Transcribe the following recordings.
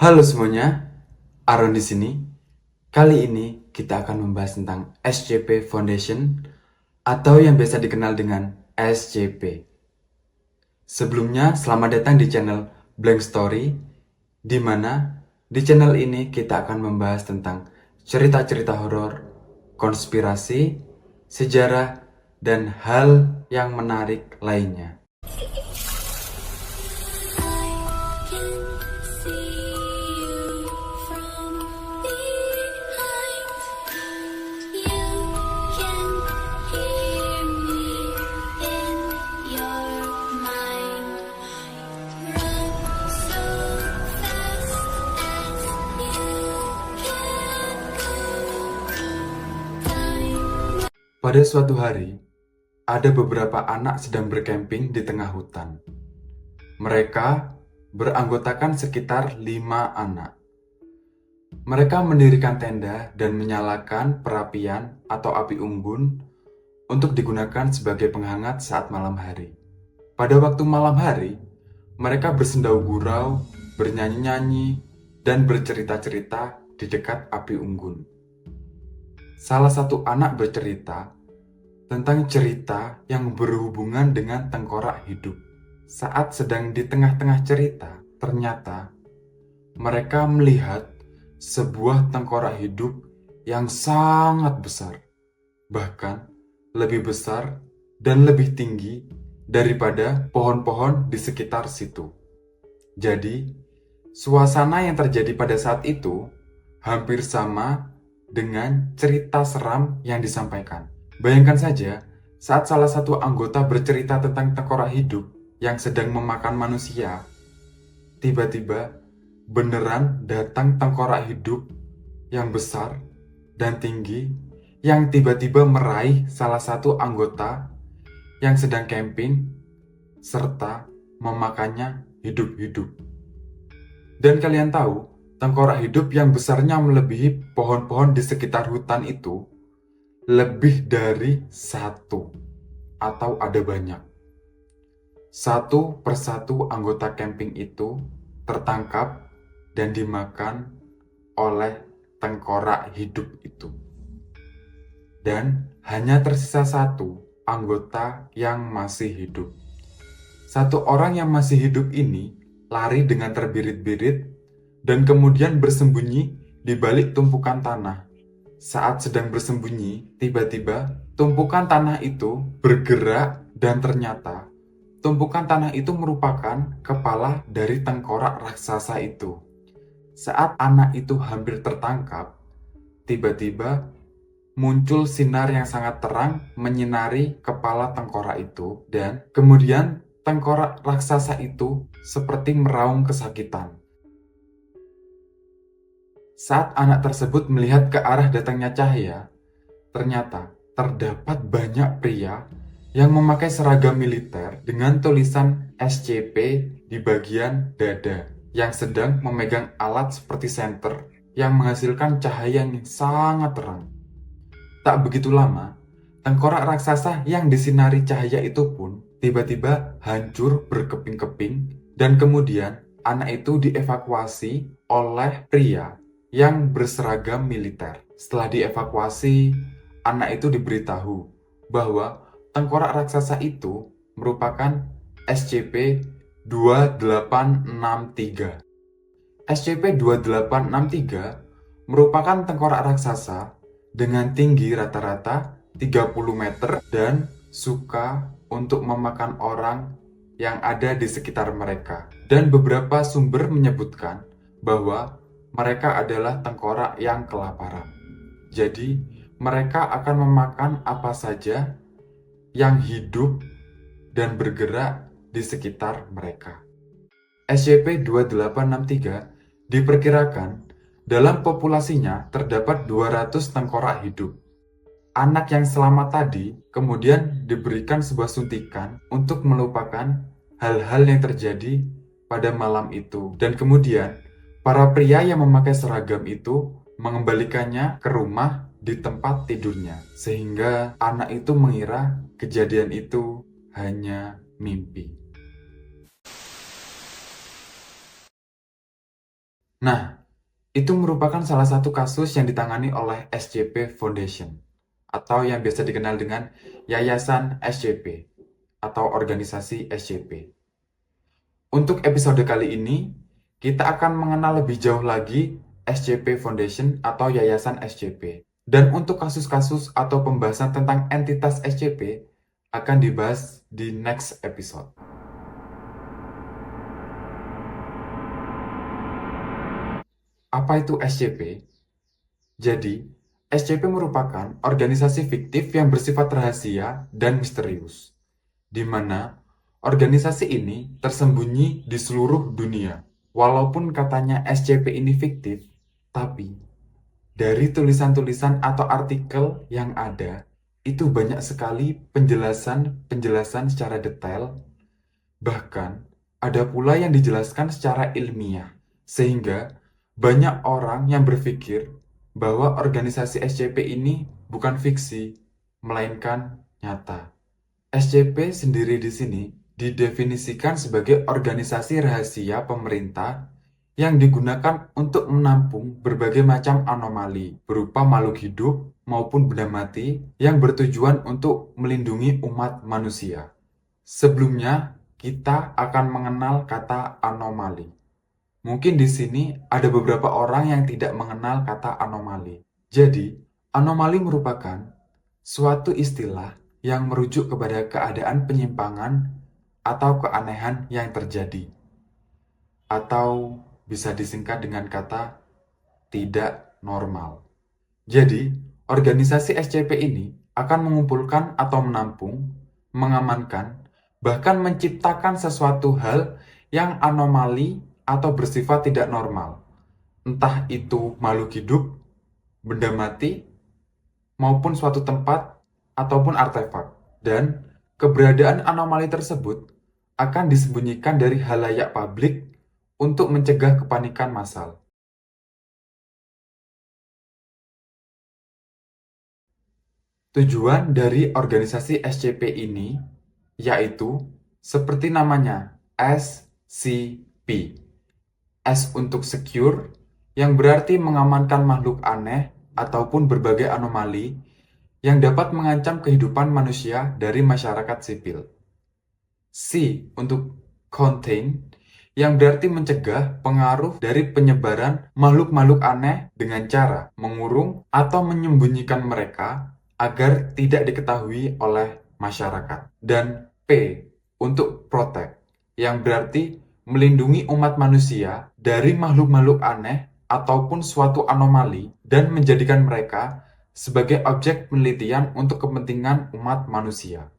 Halo semuanya, Aaron di sini. Kali ini kita akan membahas tentang SCP Foundation atau yang biasa dikenal dengan SCP. Sebelumnya, selamat datang di channel Blank Story, di mana di channel ini kita akan membahas tentang cerita-cerita horor, konspirasi, sejarah, dan hal yang menarik lainnya. Pada suatu hari, ada beberapa anak sedang berkemping di tengah hutan. Mereka beranggotakan sekitar 5 anak. Mereka mendirikan tenda dan menyalakan perapian atau api unggun untuk digunakan sebagai penghangat saat malam hari. Pada waktu malam hari, mereka bersendau gurau, bernyanyi-nyanyi, dan bercerita-cerita di dekat api unggun. Salah satu anak bercerita tentang cerita yang berhubungan dengan tengkorak hidup. Saat sedang di tengah-tengah cerita, ternyata mereka melihat sebuah tengkorak hidup yang sangat besar, bahkan lebih besar dan lebih tinggi daripada pohon-pohon di sekitar situ. Jadi, suasana yang terjadi pada saat itu hampir sama dengan cerita seram yang disampaikan. Bayangkan saja, saat salah satu anggota bercerita tentang tengkorak hidup yang sedang memakan manusia, tiba-tiba beneran datang tengkorak hidup yang besar dan tinggi yang tiba-tiba meraih salah satu anggota yang sedang camping serta memakannya hidup-hidup. Dan kalian tahu, tengkorak hidup yang besarnya melebihi pohon-pohon di sekitar hutan itu lebih dari satu atau ada banyak. Satu persatu anggota camping itu tertangkap dan dimakan oleh tengkorak hidup itu. Dan hanya tersisa satu anggota yang masih hidup. Satu orang yang masih hidup ini lari dengan terbirit-birit dan kemudian bersembunyi di balik tumpukan tanah. Saat sedang bersembunyi, tiba-tiba tumpukan tanah itu bergerak dan ternyata tumpukan tanah itu merupakan kepala dari tengkorak raksasa itu. Saat anak itu hampir tertangkap, tiba-tiba muncul sinar yang sangat terang menyinari kepala tengkorak itu dan kemudian tengkorak raksasa itu seperti meraung kesakitan. Saat anak tersebut melihat ke arah datangnya cahaya, ternyata terdapat banyak pria yang memakai seragam militer dengan tulisan SCP di bagian dada yang sedang memegang alat seperti senter yang menghasilkan cahaya yang sangat terang. Tak begitu lama, tengkorak raksasa yang disinari cahaya itu pun tiba-tiba hancur berkeping-keping dan kemudian anak itu dievakuasi oleh pria yang berseragam militer. Setelah dievakuasi, anak itu diberitahu bahwa tengkorak raksasa itu merupakan SCP-2863. SCP-2863 merupakan tengkorak raksasa dengan tinggi rata-rata 30 meter dan suka untuk memakan orang yang ada di sekitar mereka. Dan beberapa sumber menyebutkan bahwa mereka adalah tengkorak yang kelaparan. Jadi, mereka akan memakan apa saja yang hidup dan bergerak di sekitar mereka. SCP-2863 diperkirakan dalam populasinya terdapat 200 tengkorak hidup. Anak yang selamat tadi kemudian diberikan sebuah suntikan untuk melupakan hal-hal yang terjadi pada malam itu. Dan kemudian para pria yang memakai seragam itu mengembalikannya ke rumah di tempat tidurnya. Sehingga anak itu mengira kejadian itu hanya mimpi. Nah, itu merupakan salah satu kasus yang ditangani oleh SCP Foundation, atau yang biasa dikenal dengan Yayasan SCP, atau organisasi SCP. Untuk episode kali ini, kita akan mengenal lebih jauh lagi SCP Foundation atau Yayasan SCP. Dan untuk kasus-kasus atau pembahasan tentang entitas SCP akan dibahas di next episode. Apa itu SCP? Jadi, SCP merupakan organisasi fiktif yang bersifat rahasia dan misterius, di mana organisasi ini tersembunyi di seluruh dunia. Walaupun katanya SCP ini fiktif, tapi dari tulisan-tulisan atau artikel yang ada, itu banyak sekali penjelasan-penjelasan secara detail, bahkan ada pula yang dijelaskan secara ilmiah, sehingga banyak orang yang berpikir bahwa organisasi SCP ini bukan fiksi, melainkan nyata. SCP sendiri di sini didefinisikan sebagai organisasi rahasia pemerintah yang digunakan untuk menampung berbagai macam anomali berupa makhluk hidup maupun benda mati yang bertujuan untuk melindungi umat manusia. Sebelumnya, kita akan mengenal kata anomali. Mungkin di sini ada beberapa orang yang tidak mengenal kata anomali. Jadi, anomali merupakan suatu istilah yang merujuk kepada keadaan penyimpangan atau keanehan yang terjadi, atau bisa disingkat dengan kata tidak normal. Jadi, organisasi SCP ini akan mengumpulkan atau menampung, mengamankan, bahkan menciptakan sesuatu hal yang anomali atau bersifat tidak normal. Entah itu makhluk hidup, benda mati, maupun suatu tempat ataupun artefak. Dan keberadaan anomali tersebut akan disembunyikan dari halayak publik untuk mencegah kepanikan massal. Tujuan dari organisasi SCP ini yaitu seperti namanya, SCP. S untuk secure, yang berarti mengamankan makhluk aneh ataupun berbagai anomali yang dapat mengancam kehidupan manusia dari masyarakat sipil. C untuk contain, yang berarti mencegah pengaruh dari penyebaran makhluk-makhluk aneh dengan cara mengurung atau menyembunyikan mereka agar tidak diketahui oleh masyarakat. Dan P untuk protect, yang berarti melindungi umat manusia dari makhluk-makhluk aneh ataupun suatu anomali dan menjadikan mereka sebagai objek penelitian untuk kepentingan umat manusia.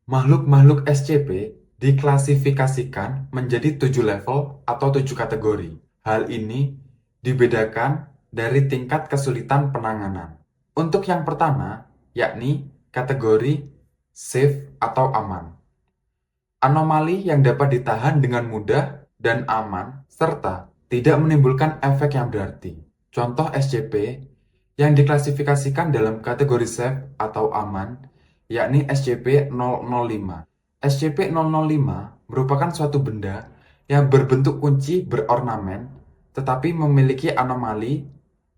Makhluk-makhluk SCP diklasifikasikan menjadi 7 level atau 7 kategori. Hal ini dibedakan dari tingkat kesulitan penanganan. Untuk yang pertama, yakni kategori safe atau aman. Anomali yang dapat ditahan dengan mudah dan aman, serta tidak menimbulkan efek yang berarti. Contoh SCP yang diklasifikasikan dalam kategori safe atau aman, yakni SCP-005. SCP-005 merupakan suatu benda yang berbentuk kunci berornamen, tetapi memiliki anomali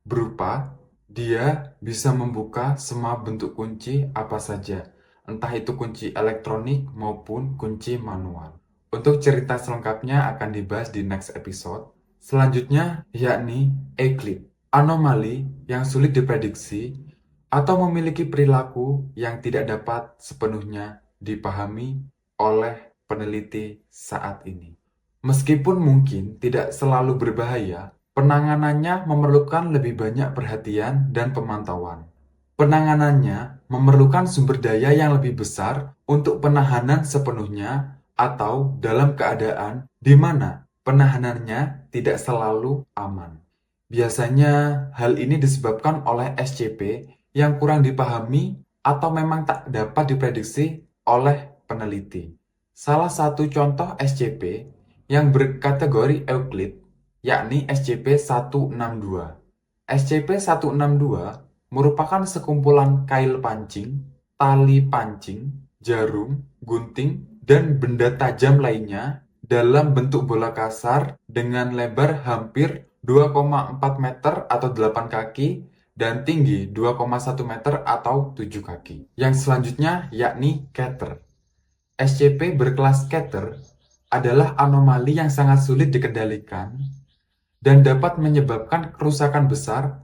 berupa dia bisa membuka semua bentuk kunci apa saja, entah itu kunci elektronik maupun kunci manual. Untuk cerita selengkapnya akan dibahas di next episode. Selanjutnya yakni Eclipse, anomali yang sulit diprediksi atau memiliki perilaku yang tidak dapat sepenuhnya dipahami oleh peneliti saat ini. Meskipun mungkin tidak selalu berbahaya, penanganannya memerlukan lebih banyak perhatian dan pemantauan. Penanganannya memerlukan sumber daya yang lebih besar untuk penahanan sepenuhnya atau dalam keadaan di mana penahanannya tidak selalu aman. Biasanya hal ini disebabkan oleh SCP yang kurang dipahami atau memang tak dapat diprediksi oleh peneliti. Salah satu contoh SCP yang berkategori Euclid yakni SCP-162. SCP-162 merupakan sekumpulan kail pancing, tali pancing, jarum, gunting, dan benda tajam lainnya dalam bentuk bola kasar dengan lebar hampir 2,4 meter atau 8 kaki, dan tinggi 2,1 meter atau 7 kaki. Yang selanjutnya yakni Keter. SCP berkelas Keter adalah anomali yang sangat sulit dikendalikan dan dapat menyebabkan kerusakan besar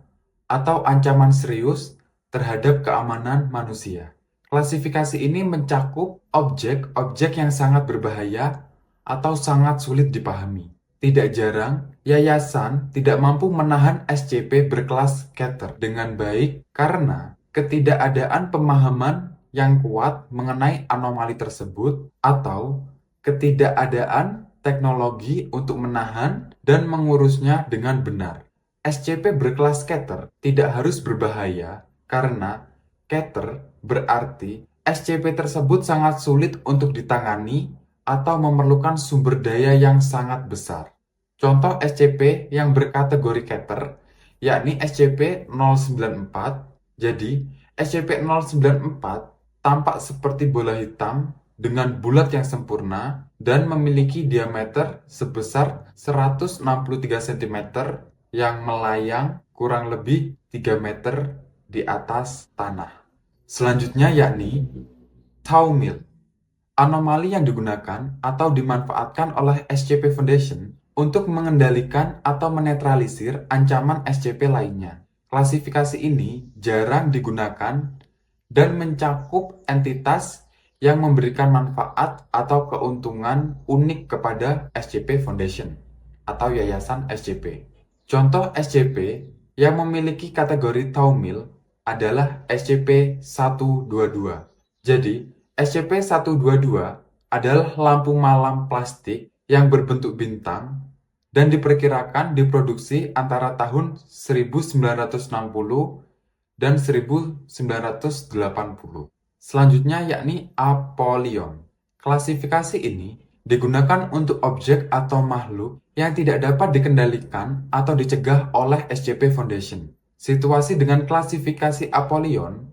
atau ancaman serius terhadap keamanan manusia. Klasifikasi ini mencakup objek-objek yang sangat berbahaya atau sangat sulit dipahami. Tidak jarang, yayasan tidak mampu menahan SCP berkelas Keter dengan baik karena ketidakadaan pemahaman yang kuat mengenai anomali tersebut atau ketidakadaan teknologi untuk menahan dan mengurusnya dengan benar. SCP berkelas Keter tidak harus berbahaya karena Keter berarti SCP tersebut sangat sulit untuk ditangani atau memerlukan sumber daya yang sangat besar. Contoh SCP yang berkategori Keter yakni SCP-094. Jadi, SCP-094 tampak seperti bola hitam dengan bulat yang sempurna dan memiliki diameter sebesar 163 cm yang melayang kurang lebih 3 meter di atas tanah. Selanjutnya yakni Tau Mill. Anomali yang digunakan atau dimanfaatkan oleh SCP Foundation untuk mengendalikan atau menetralisir ancaman SCP lainnya. Klasifikasi ini jarang digunakan dan mencakup entitas yang memberikan manfaat atau keuntungan unik kepada SCP Foundation atau Yayasan SCP. Contoh SCP yang memiliki kategori Tau Mill adalah SCP-122. Jadi, SCP-122 adalah lampu malam plastik yang berbentuk bintang dan diperkirakan diproduksi antara tahun 1960 dan 1980. Selanjutnya yakni Apollyon. Klasifikasi ini digunakan untuk objek atau makhluk yang tidak dapat dikendalikan atau dicegah oleh SCP Foundation. Situasi dengan klasifikasi Apollyon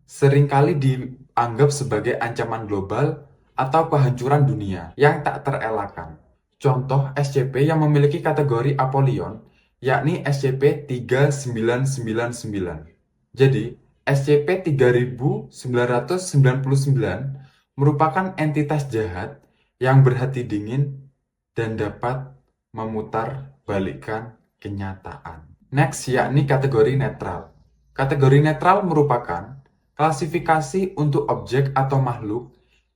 seringkali dianggap sebagai ancaman global atau kehancuran dunia yang tak terelakkan. Contoh SCP yang memiliki kategori Apollyon yakni SCP-3999. Jadi, SCP-3999 merupakan entitas jahat yang berhati dingin dan dapat memutarbalikkan kenyataan. Next yakni kategori netral. Kategori netral merupakan klasifikasi untuk objek atau makhluk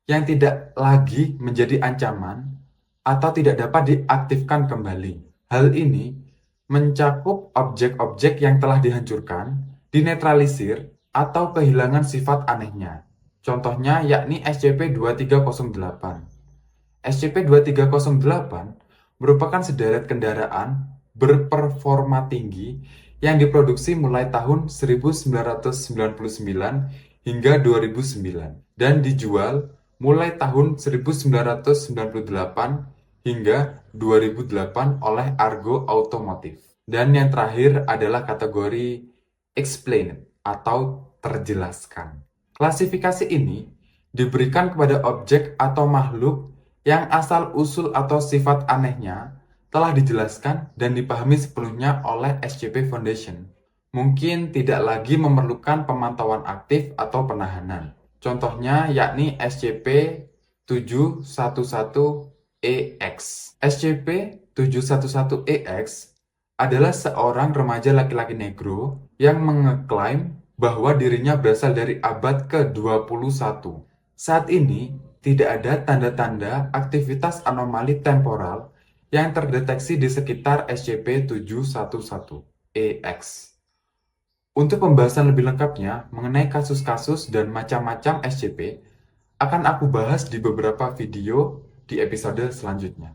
yang tidak lagi menjadi ancaman atau tidak dapat diaktifkan kembali. Hal ini mencakup objek-objek yang telah dihancurkan, dinetralisir, atau kehilangan sifat anehnya. Contohnya yakni SCP-2308. SCP-2308 merupakan sederet kendaraan berperforma tinggi yang diproduksi mulai tahun 1999 hingga 2009 dan dijual mulai tahun 1998 hingga 2008 oleh Argo Automotive. Dan yang terakhir adalah kategori Explained atau terjelaskan. Klasifikasi ini diberikan kepada objek atau makhluk yang asal-usul atau sifat anehnya telah dijelaskan dan dipahami sepenuhnya oleh SCP Foundation. Mungkin tidak lagi memerlukan pemantauan aktif atau penahanan. Contohnya yakni SCP-711-EX. SCP-711-EX adalah seorang remaja laki-laki negro yang mengeklaim bahwa dirinya berasal dari abad ke-21. Saat ini, tidak ada tanda-tanda aktivitas anomali temporal yang terdeteksi di sekitar SCP-711-EX. Untuk pembahasan lebih lengkapnya mengenai kasus-kasus dan macam-macam SCP, akan aku bahas di beberapa video di episode selanjutnya.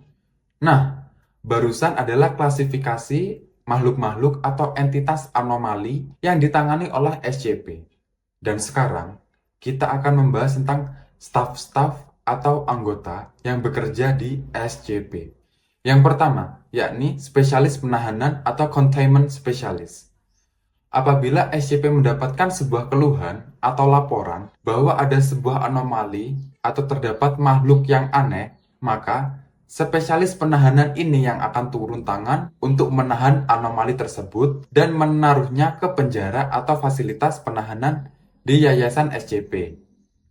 Nah, barusan adalah klasifikasi makhluk-makhluk atau entitas anomali yang ditangani oleh SCP. Dan sekarang, kita akan membahas tentang staf-staf atau anggota yang bekerja di SCP. Yang pertama, yakni spesialis penahanan atau containment specialist. Apabila SCP mendapatkan sebuah keluhan atau laporan bahwa ada sebuah anomali atau terdapat makhluk yang aneh, maka Spesialis penahanan ini yang akan turun tangan untuk menahan anomali tersebut dan menaruhnya ke penjara atau fasilitas penahanan di Yayasan SCP,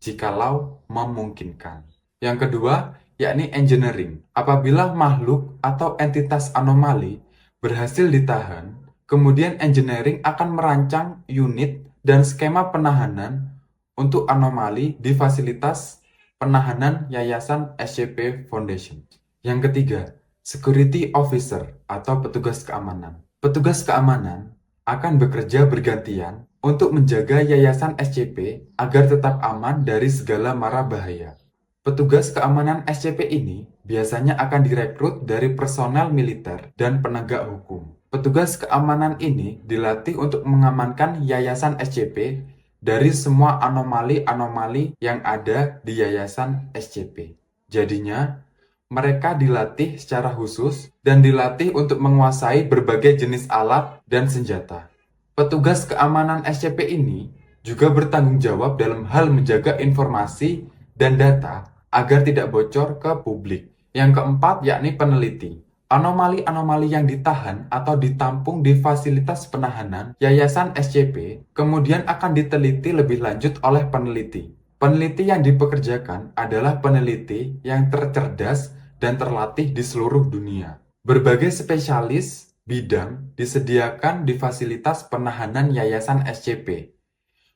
jikalau memungkinkan. Yang kedua, yakni engineering. Apabila makhluk atau entitas anomali berhasil ditahan, kemudian engineering akan merancang unit dan skema penahanan untuk anomali di fasilitas penahanan Yayasan SCP Foundation. Yang ketiga, security officer atau petugas keamanan. Petugas keamanan akan bekerja bergantian untuk menjaga Yayasan SCP agar tetap aman dari segala mara bahaya. Petugas keamanan SCP ini biasanya akan direkrut dari personel militer dan penegak hukum. Petugas keamanan ini dilatih untuk mengamankan Yayasan SCP dari semua anomali-anomali yang ada di Yayasan SCP. Jadinya, mereka dilatih secara khusus dan dilatih untuk menguasai berbagai jenis alat dan senjata. Petugas keamanan SCP ini juga bertanggung jawab dalam hal menjaga informasi dan data agar tidak bocor ke publik. Yang keempat yakni peneliti. Anomali-anomali yang ditahan atau ditampung di fasilitas penahanan Yayasan SCP kemudian akan diteliti lebih lanjut oleh peneliti. Peneliti yang dipekerjakan adalah peneliti yang tercerdas dan terlatih di seluruh dunia. Berbagai spesialis bidang disediakan di fasilitas penahanan Yayasan SCP,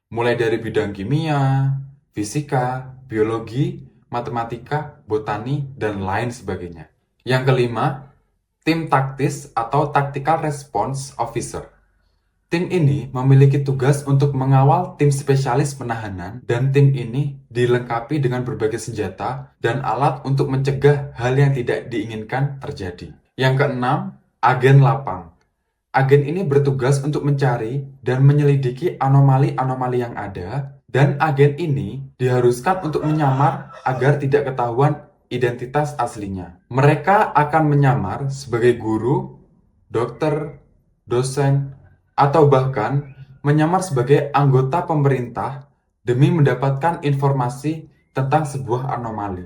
mulai dari bidang kimia, fisika, biologi, matematika, botani, dan lain sebagainya. Yang kelima, tim taktis atau Tactical Response Officer. Tim ini memiliki tugas untuk mengawal tim spesialis penahanan dan tim ini dilengkapi dengan berbagai senjata dan alat untuk mencegah hal yang tidak diinginkan terjadi. Yang keenam, agen lapang. Agen ini bertugas untuk mencari dan menyelidiki anomali-anomali yang ada dan agen ini diharuskan untuk menyamar agar tidak ketahuan identitas aslinya. Mereka akan menyamar sebagai guru, dokter, dosen, atau bahkan menyamar sebagai anggota pemerintah demi mendapatkan informasi tentang sebuah anomali.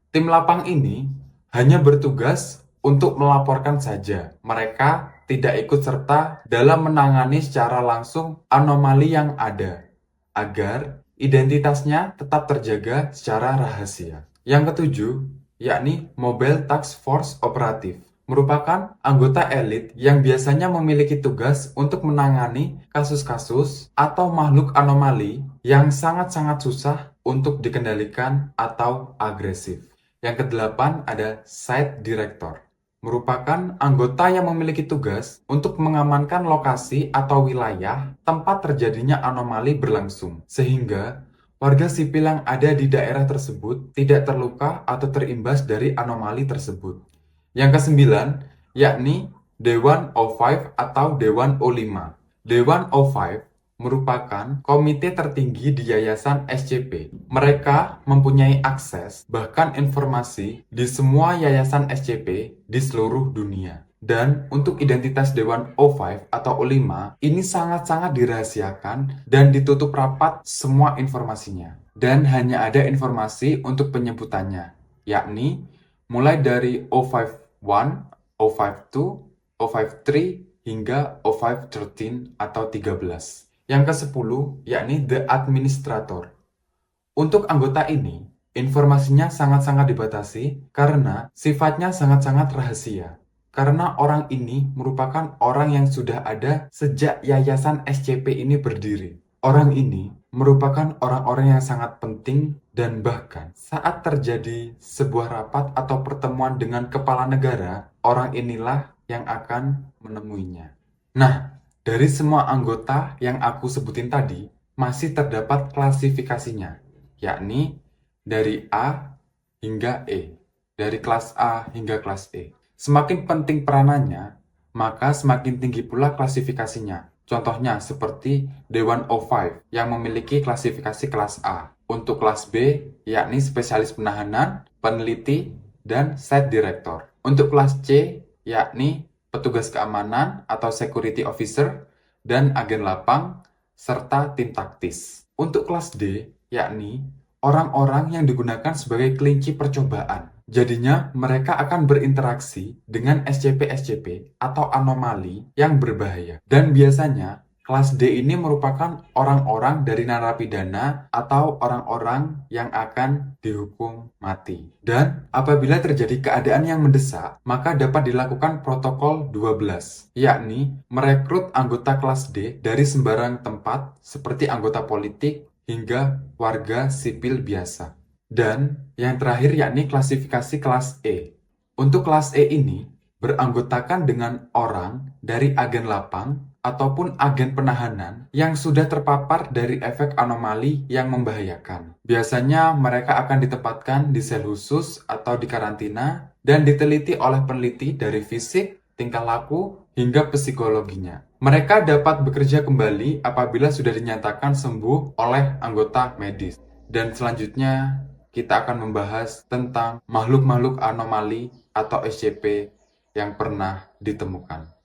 Tim lapang ini hanya bertugas untuk melaporkan saja. Mereka tidak ikut serta dalam menangani secara langsung anomali yang ada, agar identitasnya tetap terjaga secara rahasia. Yang ketujuh, yakni Mobile Task Force Operatif, merupakan anggota elit yang biasanya memiliki tugas untuk menangani kasus-kasus atau makhluk anomali yang sangat-sangat susah untuk dikendalikan atau agresif. Yang kedelapan ada Site Director, merupakan anggota yang memiliki tugas untuk mengamankan lokasi atau wilayah tempat terjadinya anomali berlangsung, sehingga warga sipil yang ada di daerah tersebut tidak terluka atau terimbas dari anomali tersebut. Yang kesembilan, yakni Dewan O5 atau Dewan O5. Dewan O5 merupakan komite tertinggi di Yayasan SCP. Mereka mempunyai akses, bahkan informasi, di semua Yayasan SCP di seluruh dunia. Dan untuk identitas Dewan O5 atau O5, ini sangat-sangat dirahasiakan dan ditutup rapat semua informasinya. Dan hanya ada informasi untuk penyebutannya, yakni mulai dari O5 1, O52, O53, hingga O513 atau 13. Yang ke-10 yakni The Administrator. Untuk anggota ini, informasinya sangat-sangat dibatasi karena sifatnya sangat-sangat rahasia. Karena orang ini merupakan orang yang sudah ada sejak Yayasan SCP ini berdiri. Orang ini merupakan orang-orang yang sangat penting dan bahkan saat terjadi sebuah rapat atau pertemuan dengan kepala negara, orang inilah yang akan menemuinya. Nah, dari semua anggota yang aku sebutin tadi, masih terdapat klasifikasinya, yakni dari A hingga E, dari kelas A hingga kelas E. Semakin penting peranannya, maka semakin tinggi pula klasifikasinya. Contohnya seperti Dewan O5 yang memiliki klasifikasi kelas A. Untuk kelas B, yakni spesialis penahanan, peneliti, dan site director. Untuk kelas C, yakni petugas keamanan atau security officer, dan agen lapang, serta tim taktis. Untuk kelas D, yakni orang-orang yang digunakan sebagai kelinci percobaan. Jadinya mereka akan berinteraksi dengan SCP-SCP atau anomali yang berbahaya. Dan biasanya kelas D ini merupakan orang-orang dari narapidana atau orang-orang yang akan dihukum mati. Dan apabila terjadi keadaan yang mendesak, maka dapat dilakukan protokol 12, yakni merekrut anggota kelas D dari sembarang tempat seperti anggota politik hingga warga sipil biasa. Dan yang terakhir yakni klasifikasi kelas E. Untuk kelas E ini beranggotakan dengan orang dari agen lapang ataupun agen penahanan yang sudah terpapar dari efek anomali yang membahayakan. Biasanya mereka akan ditempatkan di sel khusus atau di karantina dan diteliti oleh peneliti dari fisik, tingkah laku, hingga psikologinya. Mereka dapat bekerja kembali apabila sudah dinyatakan sembuh oleh anggota medis. Dan selanjutnya kita akan membahas tentang makhluk-makhluk anomali atau SCP yang pernah ditemukan.